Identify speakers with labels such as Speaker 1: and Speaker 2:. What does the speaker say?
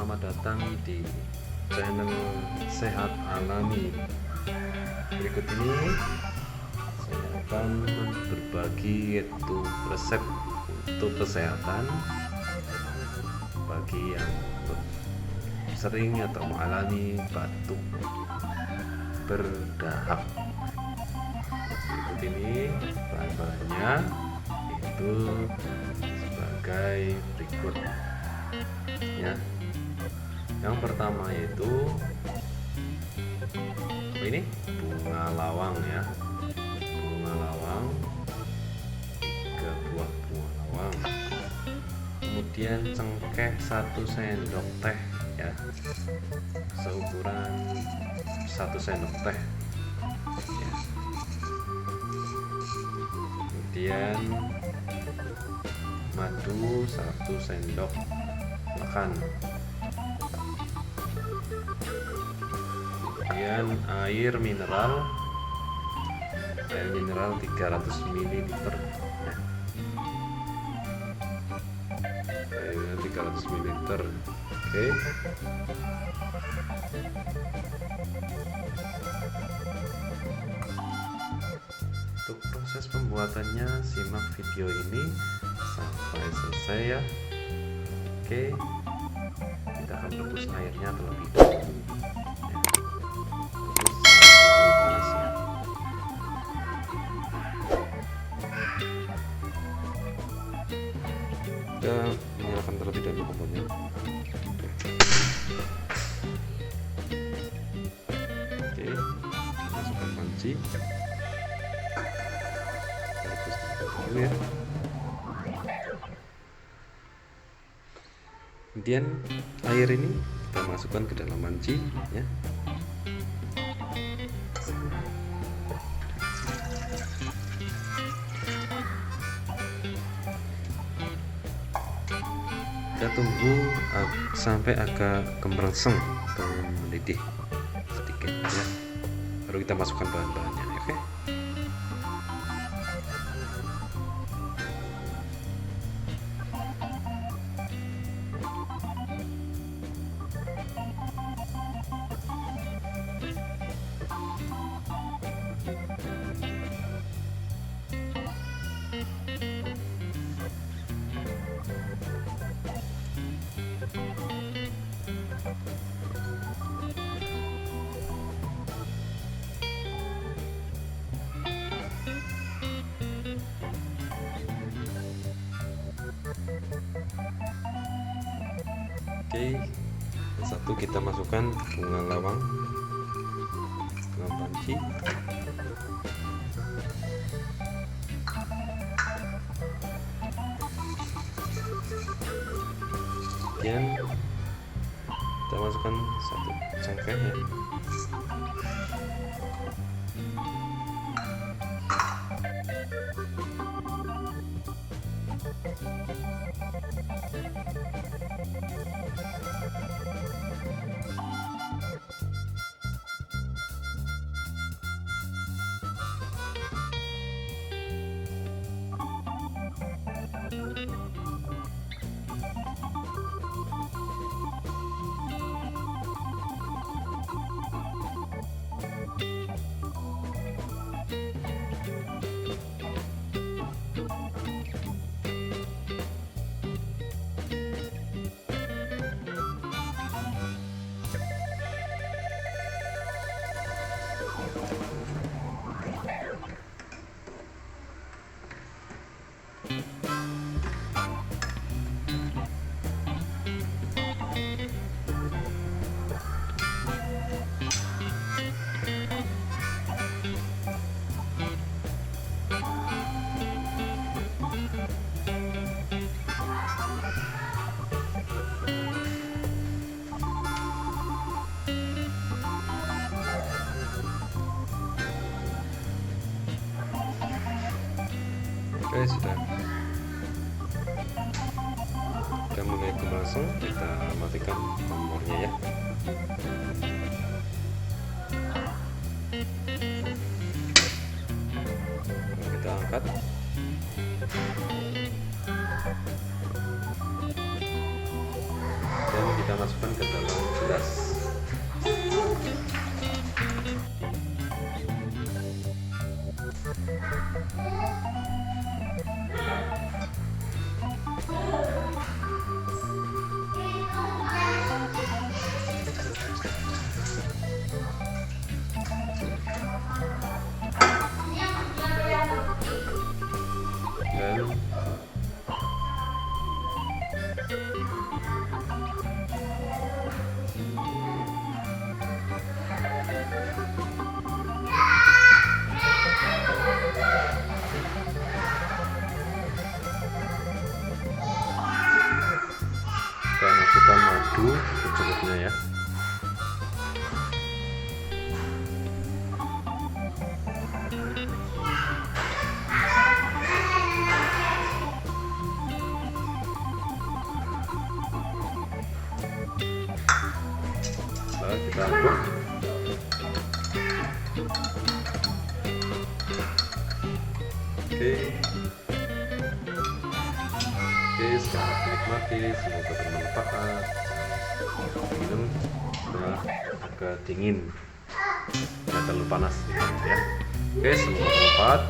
Speaker 1: selamat datang di channel Sehat Alami. Berikut ini saya akan berbagi resep untuk kesehatan bagi yang sering atau mengalami batuk berdahak. Berikut ini bahan-bahannya itu sebagai berikut ya. Yang pertama itu ini bunga lawang ya, bunga lawang, 3 buah bunga lawang, kemudian cengkeh 1 sendok teh ya, seukuran 1 sendok teh ya. Kemudian madu 1 sendok makan, kemudian air mineral 300 ml ya. Air 300 ml. Oke. Untuk proses pembuatannya simak video ini sampai selesai ya. Oke, kita akan rebus airnya terlebih dahulu ya. Rebus sampai panas ya. Kita menyalakan terlebih dahulu kompornya. Oke, masukkan panci, rebus dulu ya. Kemudian air ini kita masukkan ke dalam panci ya. Kita tunggu sampai agak kemerseng atau mendidih sedikit ya, baru kita masukkan bahan-bahannya. Oke. Oke, satu kita masukkan bunga lawang dalam panci. Kemudian kita masukkan 1 cengkeh ya. Oke, sudah. Kita mulai kemerseng, kita matikan kompornya ya. Kita angkat. Dan kita masukkan ke dalam gelas. Dan kita masukkan madu secukupnya ya. Lalu kita aduk. Oke, selamat menikmati, semoga bermanfaat. Minum setelah agak dingin, tidak terlalu panas ya. Oke, semoga bermanfaat.